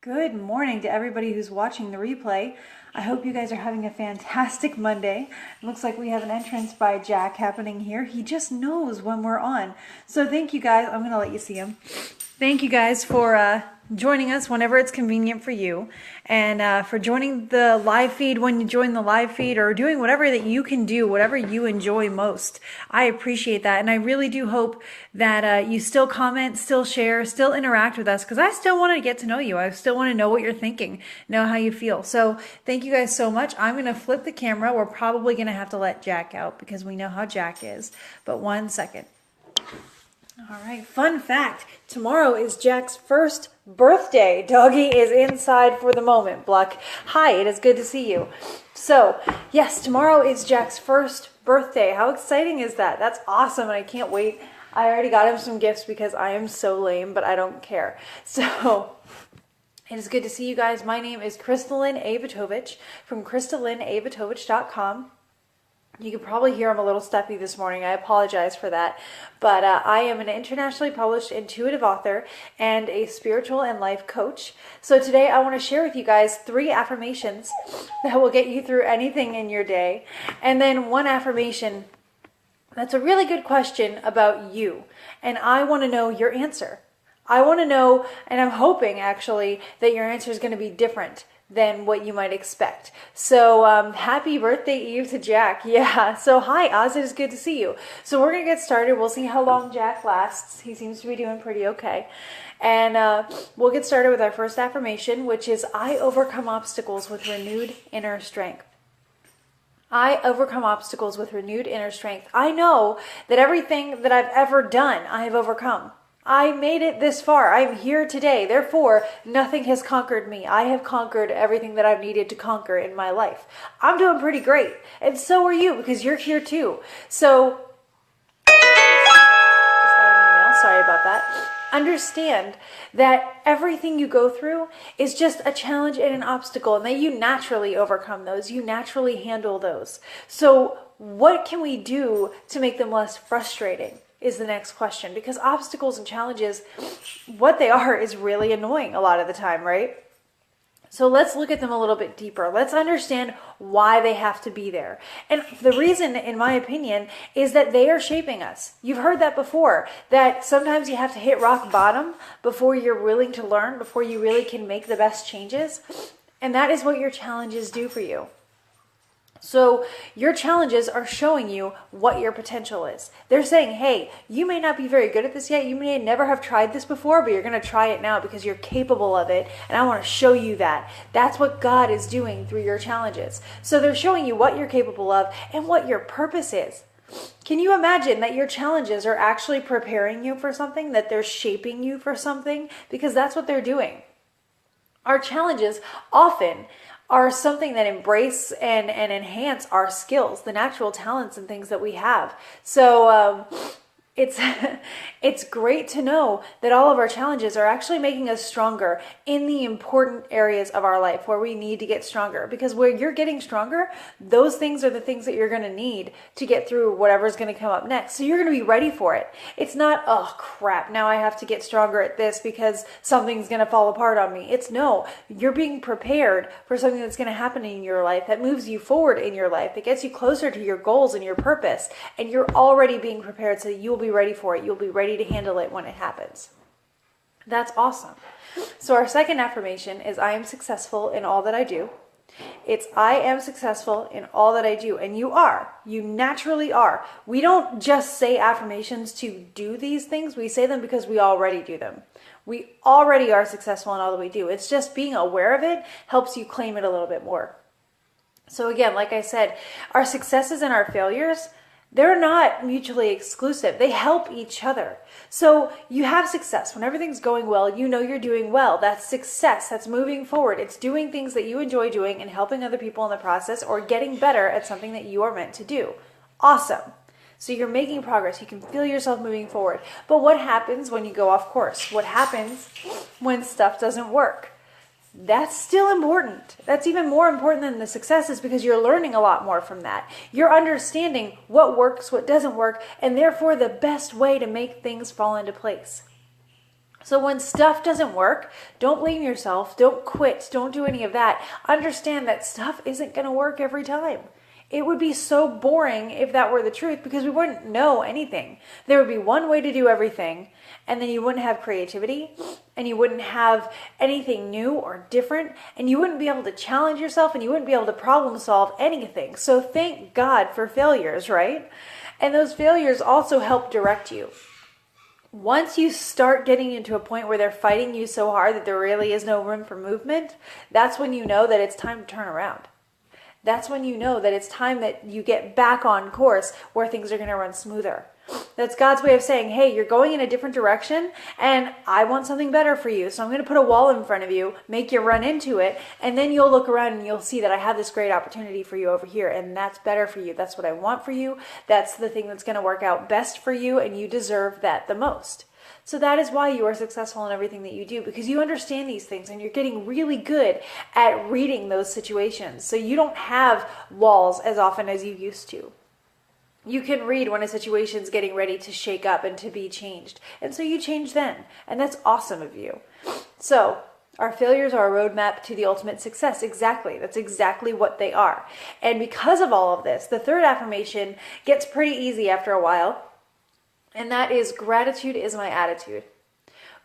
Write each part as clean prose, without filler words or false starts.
Good morning to everybody who's watching the replay. I hope you guys are having a fantastic Monday. It looks like we have an entrance by Jack happening here. He just knows when we're on. So thank you guys. I'm going to let you see him. Thank you guys for joining us whenever it's convenient for you, and for joining the live feed when you join the live feed, or doing whatever that you can do, whatever you enjoy most. I appreciate that, and I really do hope that you still comment, still share, still interact with us, because I still want to get to know you. I still want to know what you're thinking, know how you feel. So thank you guys so much. I'm going to flip the camera. We're probably going to have to let Jack out because we know how Jack is, but 1 second. All right, fun fact. Tomorrow is Jack's first birthday. Doggy is inside for the moment. Bluck, hi, it is good to see you. So, yes, tomorrow is Jack's first birthday. How exciting is that? That's awesome, and I can't wait. I already got him some gifts because I am so lame, but I don't care. So, it is good to see you guys. My name is Kristalyn Avatovich from KristalynnAvatovich.com. You can probably hear I'm a little stuffy this morning. I apologize for that. But I am an internationally published intuitive author and a spiritual and life coach. So today I want to share with you guys 3 affirmations that will get you through anything in your day. And then 1 affirmation that's a really good question about you. And I want to know your answer. I want to know, and I'm hoping actually, that your answer is going to be different than what you might expect. So happy birthday Eve to Jack. Yeah, so hi Oz, it is good to see you. So we're gonna get started. We'll see how long Jack lasts. He seems to be doing pretty okay. And we'll get started with our first affirmation, which is I overcome obstacles with renewed inner strength. I overcome obstacles with renewed inner strength. I know that everything that I've ever done, I have overcome. I made it this far. I'm here today. Therefore, nothing has conquered me. I have conquered everything that I've needed to conquer in my life. I'm doing pretty great. And so are you, because you're here too. So, just got an email. Sorry about that. Understand that everything you go through is just a challenge and an obstacle, and that you naturally overcome those. You naturally handle those. So, what can we do to make them less frustrating? Is the next question, because obstacles and challenges, what they are is really annoying a lot of the time, right? So let's look at them a little bit deeper. Let's understand why they have to be there. And the reason, in my opinion, is that they are shaping us. You've heard that before, that sometimes you have to hit rock bottom before you're willing to learn, before you really can make the best changes. And that is what your challenges do for you. So your challenges are showing you what your potential is. They're saying, hey, you may not be very good at this yet. You may never have tried this before, but you're going to try it now because you're capable of it. And I want to show you that. That's what God is doing through your challenges. So they're showing you what you're capable of and what your purpose is. Can you imagine that your challenges are actually preparing you for something, that they're shaping you for something? Because that's what they're doing. Our challenges often are something that embrace and enhance our skills, the natural talents and things that we have. So it's great to know that all of our challenges are actually making us stronger in the important areas of our life where we need to get stronger. Because where you're getting stronger, those things are the things that you're going to need to get through whatever's going to come up next. So you're going to be ready for it. It's not, oh crap, now I have to get stronger at this because something's going to fall apart on me. It's no, you're being prepared for something that's going to happen in your life that moves you forward in your life, that gets you closer to your goals and your purpose. And you're already being prepared so that you will be ready for it. You'll be ready to handle it when it happens. That's awesome. So our second affirmation is I am successful in all that I do. It's I am successful in all that I do. And you are. You naturally are. We don't just say affirmations to do these things. We say them because we already do them. We already are successful in all that we do. It's just being aware of it helps you claim it a little bit more. So again, like I said, our successes and our failures, they're not mutually exclusive. They help each other. So you have success. When everything's going well, you know you're doing well. That's success. That's moving forward. It's doing things that you enjoy doing and helping other people in the process, or getting better at something that you are meant to do. Awesome. So you're making progress. You can feel yourself moving forward. But what happens when you go off course? What happens when stuff doesn't work? That's still important. That's even more important than the successes, because you're learning a lot more from that. You're understanding what works, what doesn't work, and therefore the best way to make things fall into place. So when stuff doesn't work, don't blame yourself, don't quit, don't do any of that. Understand that stuff isn't going to work every time. It would be so boring if that were the truth, because we wouldn't know anything. There would be one way to do everything, and then you wouldn't have creativity, and you wouldn't have anything new or different, and you wouldn't be able to challenge yourself, and you wouldn't be able to problem solve anything. So thank God for failures, right? And those failures also help direct you. Once you start getting into a point where they're fighting you so hard that there really is no room for movement, that's when you know that it's time to turn around. That's when you know that it's time that you get back on course where things are going to run smoother. That's God's way of saying, hey, you're going in a different direction and I want something better for you. So I'm going to put a wall in front of you, make you run into it, and then you'll look around and you'll see that I have this great opportunity for you over here, and that's better for you. That's what I want for you. That's the thing that's going to work out best for you, and you deserve that the most. So that is why you are successful in everything that you do, because you understand these things and you're getting really good at reading those situations. So you don't have walls as often as you used to. You can read when a situation's getting ready to shake up and to be changed. And so you change then. And that's awesome of you. So our failures are a roadmap to the ultimate success. Exactly. That's exactly what they are. And because of all of this, the third affirmation gets pretty easy after a while. And that is, gratitude is my attitude.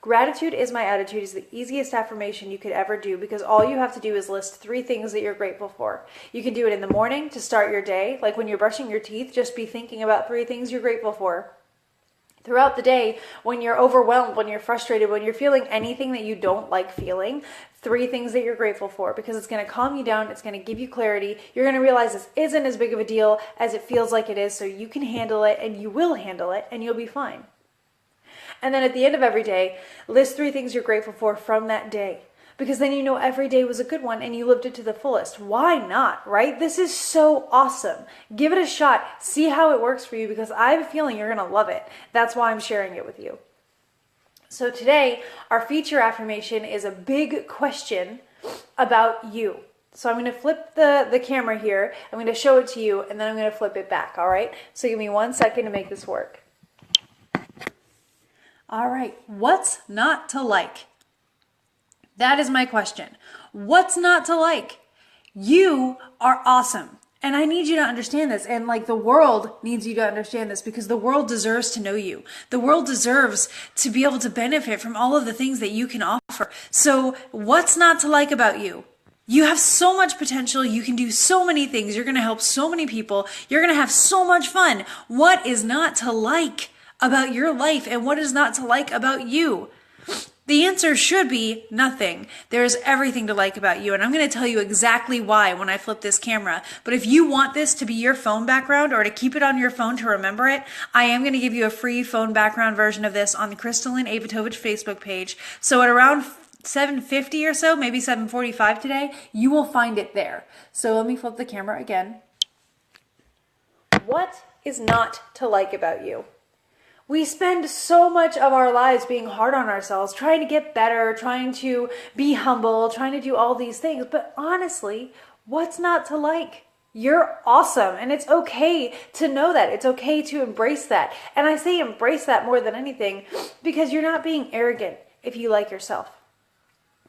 Gratitude is my attitude is the easiest affirmation you could ever do, because all you have to do is list 3 things that you're grateful for. You can do it in the morning to start your day. Like when you're brushing your teeth, just be thinking about 3 things you're grateful for. Throughout the day, when you're overwhelmed, when you're frustrated, when you're feeling anything that you don't like feeling, 3 things that you're grateful for, because it's going to calm you down. It's going to give you clarity. You're going to realize this isn't as big of a deal as it feels like it is, so you can handle it, and you will handle it, and you'll be fine. And then at the end of every day, list 3 things you're grateful for from that day. Because then you know every day was a good one and you lived it to the fullest. Why not, right? This is so awesome. Give it a shot. See how it works for you, because I have a feeling you're going to love it. That's why I'm sharing it with you. So today, our feature affirmation is a big question about you. So I'm going to flip the camera here. I'm going to show it to you, and then I'm going to flip it back, all right? So give me 1 second to make this work. All right, what's not to like? That is my question. What's not to like? You are awesome. And I need you to understand this. And like the world needs you to understand this, because the world deserves to know you. The world deserves to be able to benefit from all of the things that you can offer. So what's not to like about you? You have so much potential. You can do so many things. You're going to help so many people. You're going to have so much fun. What is not to like about your life, and what is not to like about you? The answer should be nothing. There's everything to like about you, and I'm going to tell you exactly why when I flip this camera. But if you want this to be your phone background, or to keep it on your phone to remember it, I am going to give you a free phone background version of this on the Crystalline Avitovich Facebook page. So at around 7:50 or so, maybe 7:45 today, you will find it there. So let me flip the camera again. What is not to like about you? We spend so much of our lives being hard on ourselves, trying to get better, trying to be humble, trying to do all these things. But honestly, what's not to like? You're awesome, and it's okay to know that. It's okay to embrace that. And I say embrace that more than anything, because you're not being arrogant if you like yourself.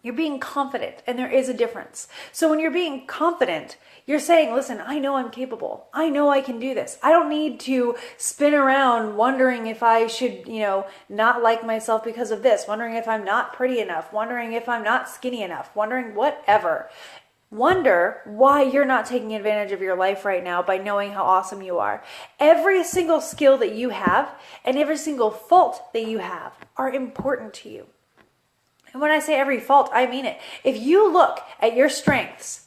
You're being confident, and there is a difference. So when you're being confident, you're saying, listen, I know I'm capable. I know I can do this. I don't need to spin around wondering if I should, not like myself because of this, wondering if I'm not pretty enough, wondering if I'm not skinny enough, wondering whatever. Wonder why you're not taking advantage of your life right now by knowing how awesome you are. Every single skill that you have and every single fault that you have are important to you. And when I say every fault, I mean it. If you look at your strengths,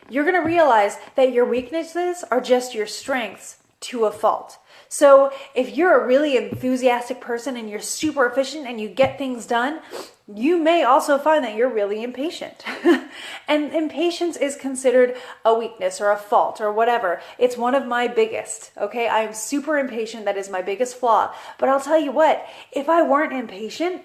you're going to realize that your weaknesses are just your strengths to a fault. So if you're a really enthusiastic person and you're super efficient and you get things done, you may also find that you're really impatient. And impatience is considered a weakness or a fault or whatever. It's one of my biggest, okay? I'm super impatient. That is my biggest flaw. But I'll tell you what, if I weren't impatient,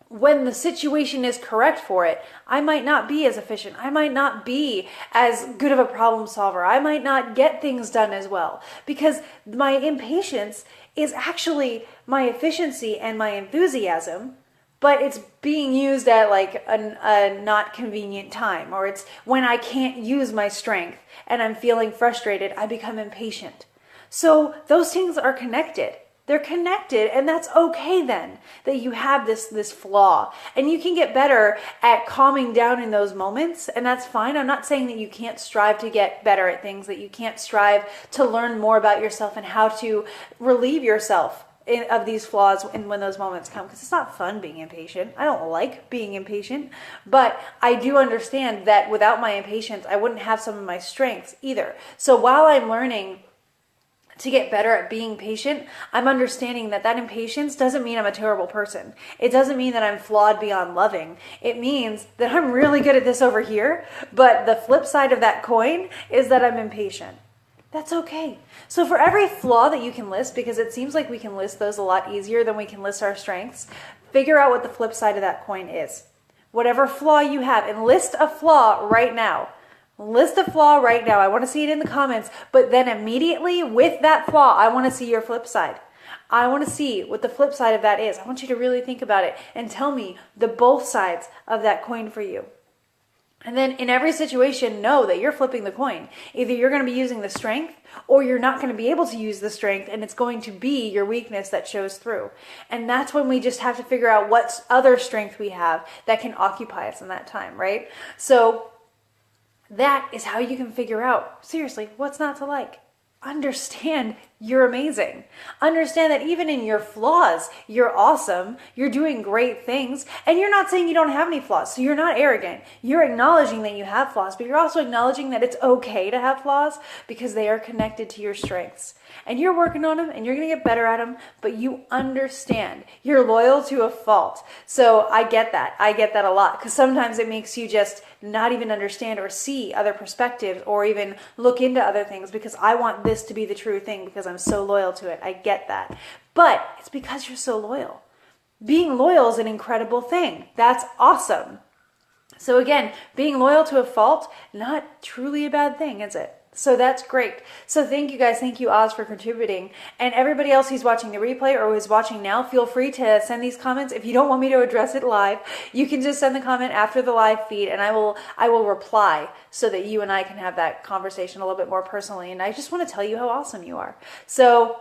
when the situation is correct for it, I might not be as efficient. I might not be as good of a problem solver. I might not get things done as well, because my impatience is actually my efficiency and my enthusiasm but it's being used at like a not convenient time, or it's when I can't use my strength and I'm feeling frustrated, I become impatient. So those things are connected. They're connected, and that's okay then that you have this flaw. And you can get better at calming down in those moments, and that's fine. I'm not saying that you can't strive to get better at things, that you can't strive to learn more about yourself and how to relieve yourself of these flaws when those moments come, because it's not fun being impatient. I don't like being impatient, but I do understand that without my impatience, I wouldn't have some of my strengths either. So while I'm learning to get better at being patient, I'm understanding that impatience doesn't mean I'm a terrible person. It doesn't mean that I'm flawed beyond loving. It means that I'm really good at this over here, but the flip side of that coin is that I'm impatient. That's okay. So for every flaw that you can list, because it seems like we can list those a lot easier than we can list our strengths, figure out what the flip side of that coin is. Whatever flaw you have, and list a flaw right now. List a flaw right now. I want to see it in the comments, but then immediately with that flaw, I want to see your flip side. I want to see what the flip side of that is. I want you to really think about it and tell me the both sides of that coin for you. And then in every situation, know that you're flipping the coin. Either you're going to be using the strength, or you're not going to be able to use the strength, and it's going to be your weakness that shows through. And that's when we just have to figure out what other strength we have that can occupy us in that time, right? So that is how you can figure out, seriously, what's not to like. Understand you're amazing. Understand that even in your flaws, you're awesome. You're doing great things. And you're not saying you don't have any flaws. So you're not arrogant. You're acknowledging that you have flaws, but you're also acknowledging that it's okay to have flaws because they are connected to your strengths. And you're working on them and you're going to get better at them, but you understand. You're loyal to a fault. So I get that. I get that a lot, because sometimes it makes you just not even understand or see other perspectives or even look into other things, because I want this to be the true thing because I'm so loyal to it. I get that. But it's because you're so loyal. Being loyal is an incredible thing. That's awesome. So again, being loyal to a fault, not truly a bad thing, is it? So that's great. So thank you guys. Thank you, Oz, for contributing. And everybody else who's watching the replay or who's watching now, feel free to send these comments. If you don't want me to address it live, you can just send the comment after the live feed, and I will reply so that you and I can have that conversation a little bit more personally. And I just want to tell you how awesome you are. So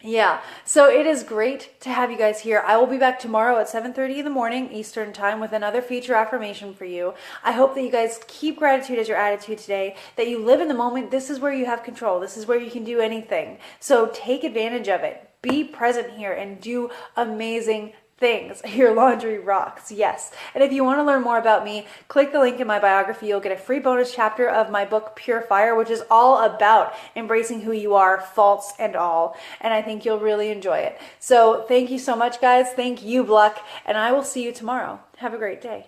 yeah, so it is great to have you guys here. I will be back tomorrow at 7:30 in the morning Eastern time with another feature affirmation for you. I hope that you guys keep gratitude as your attitude today, that you live in the moment. This is where you have control. This is where you can do anything. So take advantage of it. Be present here and do amazing things. Your laundry rocks. Yes. And if you want to learn more about me, click the link in my biography. You'll get a free bonus chapter of my book, Pure Fire, which is all about embracing who you are, faults and all. And I think you'll really enjoy it. So thank you so much, guys. Thank you, Bluck. And I will see you tomorrow. Have a great day.